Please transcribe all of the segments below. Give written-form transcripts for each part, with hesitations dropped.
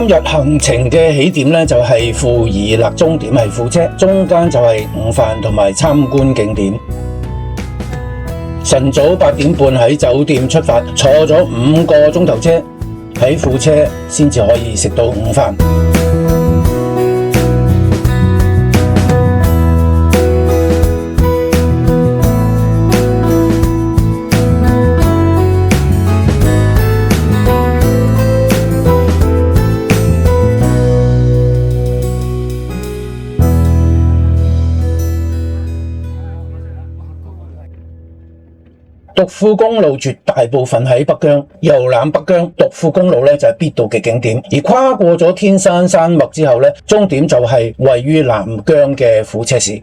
今日行程嘅起點咧就係庫爾勒，終點係庫車，中間就係午飯同埋參觀景點。晨早8點半喺酒店出發，坐咗5個鐘頭車，喺庫車先至可以食到午飯。獨庫公路絕大部分喺北疆，遊覽北疆獨庫公路咧就係必到嘅景點。而跨過咗天山山脈之後咧，終點就係位於南疆嘅庫車市。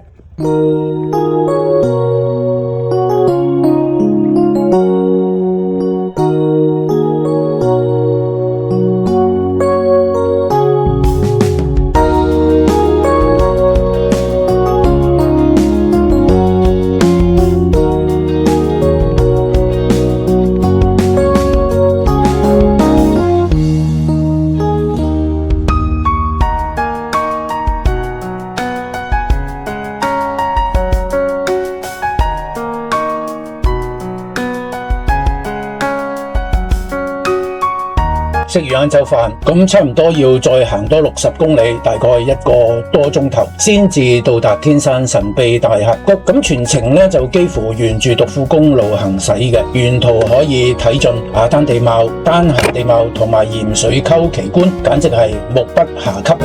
食完晏晝飯，咁差唔多要再行多60公里，大概1個多鐘頭，先至到達天山神秘大峽谷。咁全程咧就幾乎沿住獨庫公路行駛嘅，沿途可以睇盡雅丹地貌、丹霞地貌同埋鹽水溝奇觀，簡直係目不暇給。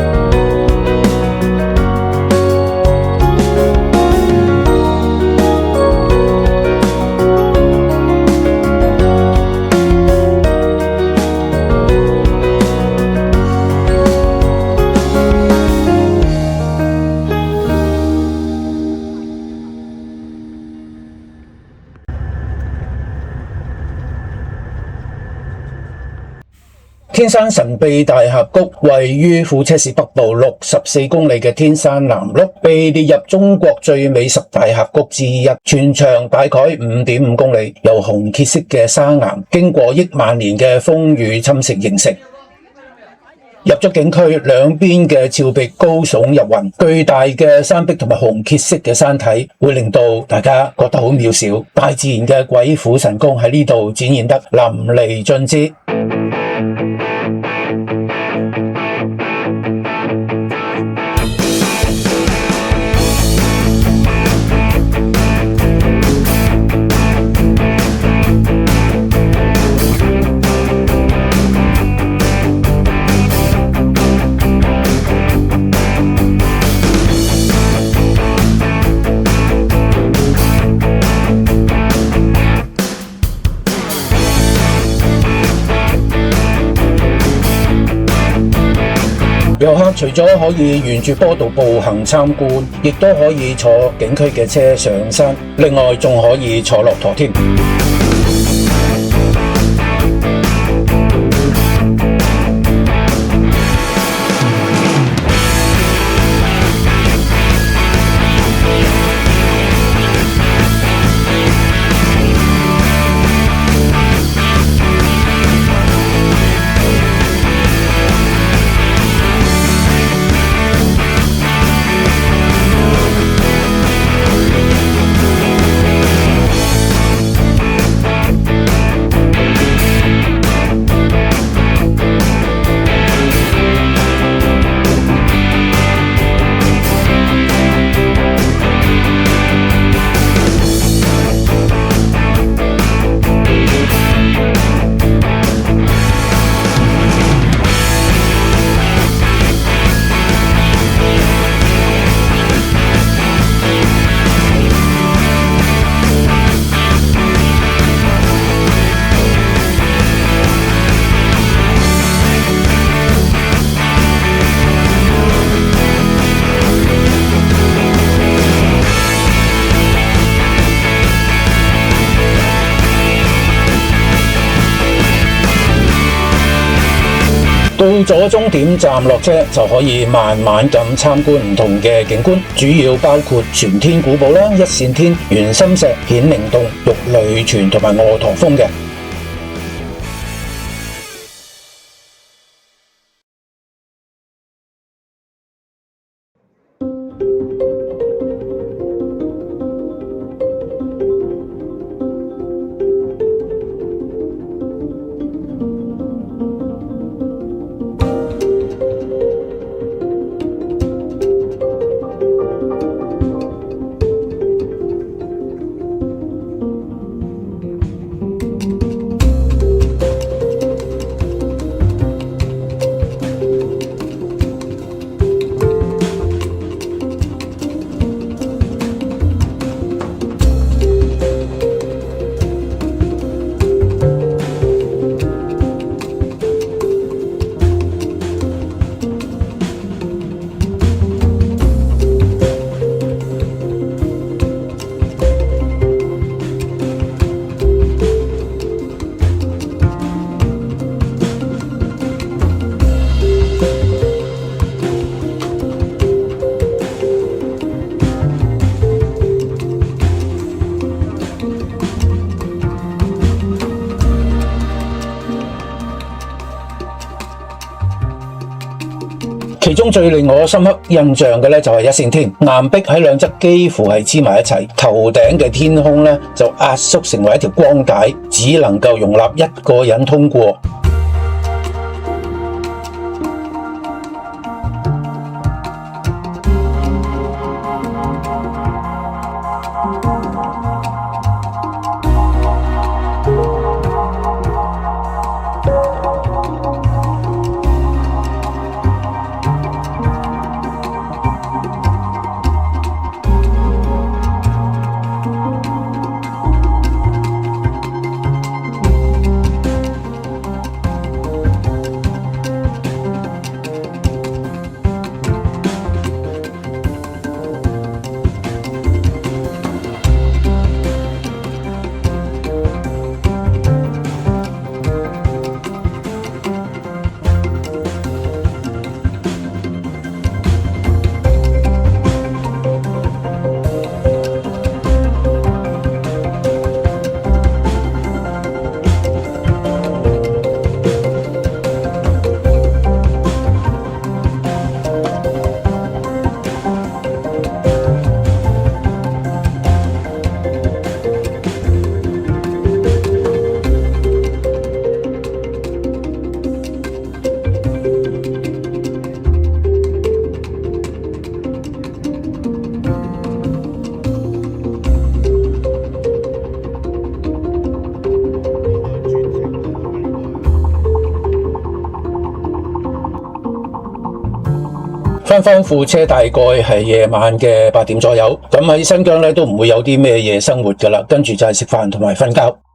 天山神秘大峽谷位於庫車市北部64公里嘅天山南麓，被列入中國最美10大峽谷之一，全長大概5.5公里，由紅褐色嘅砂岩經過億萬年嘅風雨侵蝕形成。入咗景區，兩邊嘅峭壁高聳入雲，巨大嘅山壁同埋紅褐色嘅山體會令到大家覺得好渺小。大自然嘅鬼斧神工喺呢度展現得淋漓盡致。遊客除咗可以沿住坡道步行參觀，亦都可以坐景區嘅車上山，另外仲可以坐駱駝添。到咗終點站落車就可以慢慢咁參觀唔同嘅景觀，主要包括全天古堡啦、一線天、圓心石、顯靈洞、玉女泉同埋臥駝峰嘅。其中最令我深刻印象嘅咧就係一線天，岩壁喺兩側幾乎係黐埋一齊，頭頂嘅天空咧就壓縮成為一條光帶，只能夠容納一個人通過。翻副車大概係夜晚嘅8點左右，咁喺新疆咧都唔會有啲咩夜生活噶啦，跟住就係食飯同埋瞓覺。